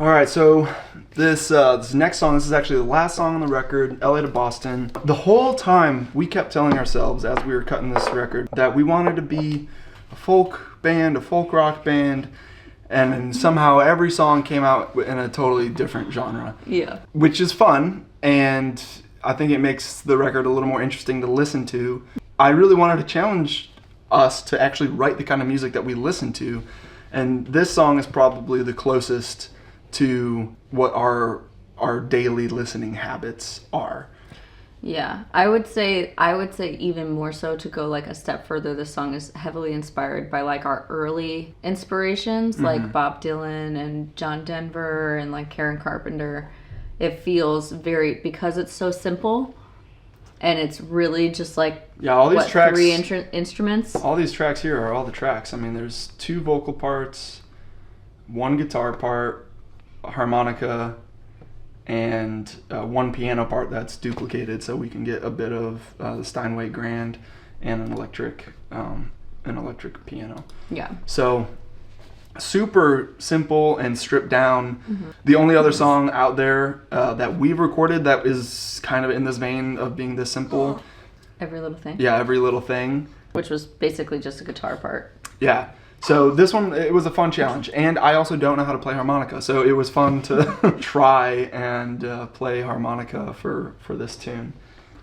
All right, so this next song, this is actually the last song on the record, LA to Boston. The whole time we kept telling ourselves as we were cutting this record that we wanted to be a folk band, a folk rock band, and then somehow every song came out in a totally different genre. Yeah. Which is fun, and I think it makes the record a little more interesting to listen to. I really wanted to challenge us to actually write the kind of music that we listen to, and this song is probably the closest to what our daily listening habits are. Yeah, I would say even more so, to go like a step further, this song is heavily inspired by like our early inspirations, like Bob Dylan and John Denver and like Karen Carpenter. It feels very, because it's so simple and it's really just like, all these tracks, three instruments. All these tracks here are all the tracks. I mean, there's 2 vocal parts, 1 guitar part, a harmonica, and 1 piano part that's duplicated, so we can get a bit of the Steinway Grand and an electric piano. Yeah. So super simple and stripped down. The only other song out there that we've recorded that is kind of in this vein of being this simple. Every Little Thing. Yeah, Every Little Thing. Which was basically just a guitar part. Yeah. So this one, it was a fun challenge, and I also don't know how to play harmonica, so it was fun to try and play harmonica for this tune.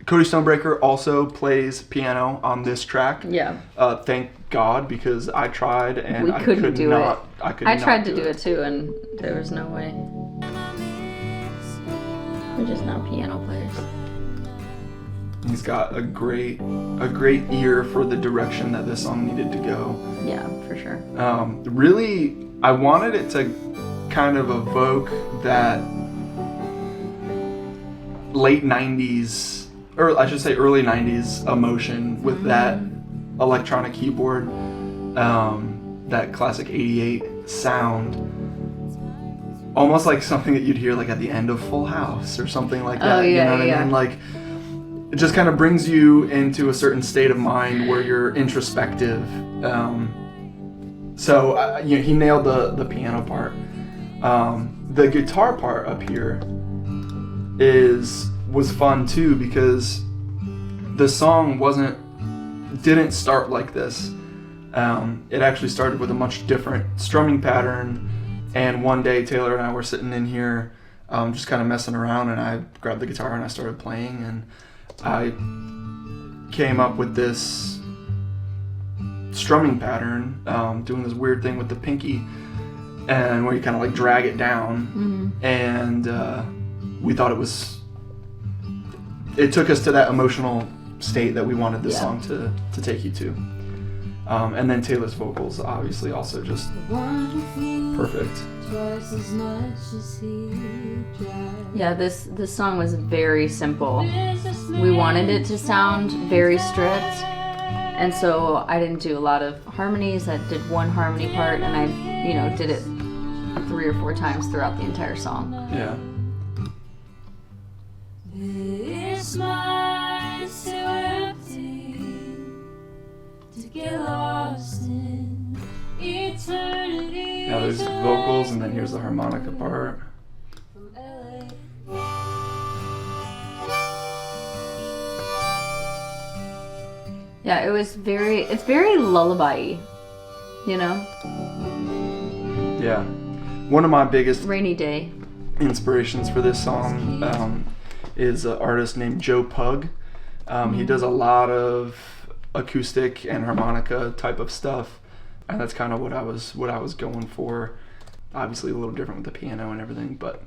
Cody Stonebreaker also plays piano on this track. Yeah. Thank God, because I tried and We couldn't I could do not. it. I tried to do it too, and there was no way. We're just not piano players. He's got a great ear for the direction that this song needed to go. Yeah, for sure. Really, I wanted it to kind of evoke that late 90s, or I should say early 90s emotion with that electronic keyboard, that classic 88 sound. Almost like something that you'd hear like at the end of Full House or something like that. Oh, yeah, you know what yeah. I mean? Like, it just kind of brings you into a certain state of mind where you're introspective. So he nailed the piano part. The guitar part up here was fun too, because the song didn't start like this. It actually started with a much different strumming pattern. And one day Taylor and I were sitting in here just kind of messing around, and I grabbed the guitar and I started playing, and I came up with this strumming pattern, doing this weird thing with the pinky, and where you kind of like drag it down. And we thought it took us to that emotional state that we wanted this song to take you to. And then Taylor's vocals, obviously, also just perfect. Yeah, this song was very simple. We wanted it to sound very stripped, and so I didn't do a lot of harmonies. I did 1 harmony part, and I, did it 3 or 4 times throughout the entire song. Yeah. This mind's too empty to get lost in eternity. Now there's vocals, and then here's the harmonica part. From LA. Yeah, it's very lullaby-y, Yeah. One of my biggest Rainy day. inspirations for this song is an artist named Joe Pug. He does a lot of acoustic and harmonica type of stuff, and that's kind of what I was going for. Obviously a little different with the piano and everything, but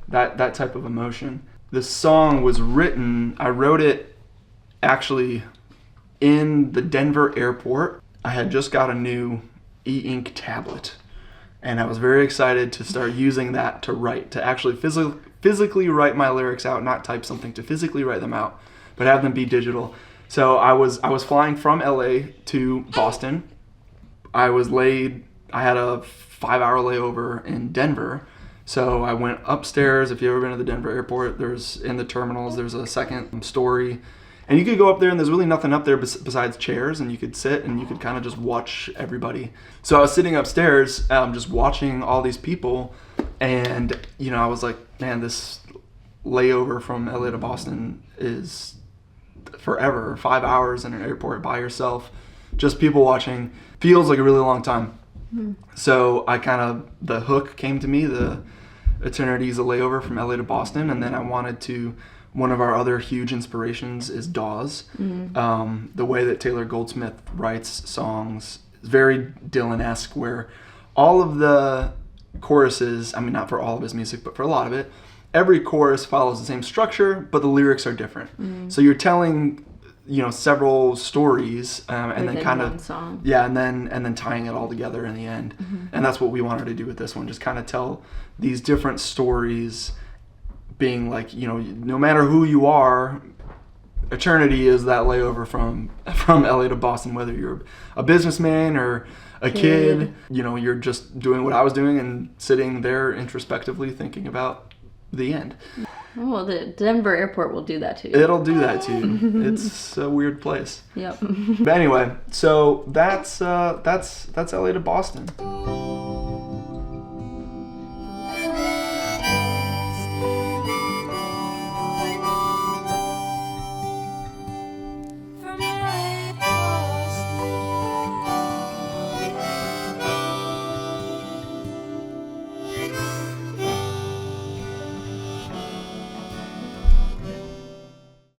that type of emotion. This song was written, I wrote it actually in the Denver airport. I had just got a new e-ink tablet, and I was very excited to start using that to actually physically write my lyrics out, not type something, to physically write them out, but have them be digital. So I was flying from LA to Boston. I had a 5-hour layover in Denver. So I went upstairs. If you've ever been to the Denver airport, in the terminals, there's a second story, And you could go up there and there's really nothing up there besides chairs, and you could sit and you could kind of just watch everybody. So I was sitting upstairs just watching all these people, and I was like, man, this layover from LA to Boston is forever. 5 hours in an airport by yourself, just people watching, feels like a really long time. So the hook came to me, the eternity is a layover from LA to Boston, and then I wanted to, one of our other huge inspirations is Dawes. The way that Taylor Goldsmith writes songs is very Dylan-esque, where all of the choruses, I mean, not for all of his music, but for a lot of it, every chorus follows the same structure, but the lyrics are different. So you're telling several stories, and then kind of song. and then tying it all together in the end. And that's what we wanted to do with this one, just kind of tell these different stories, being like, no matter who you are, eternity is that layover from LA to Boston, whether you're a businessman or a kid, you're just doing what I was doing and sitting there introspectively thinking about the end. Well, the Denver airport will do that too. It'll do that to you. It's a weird place. Yep. But anyway, so that's LA to Boston.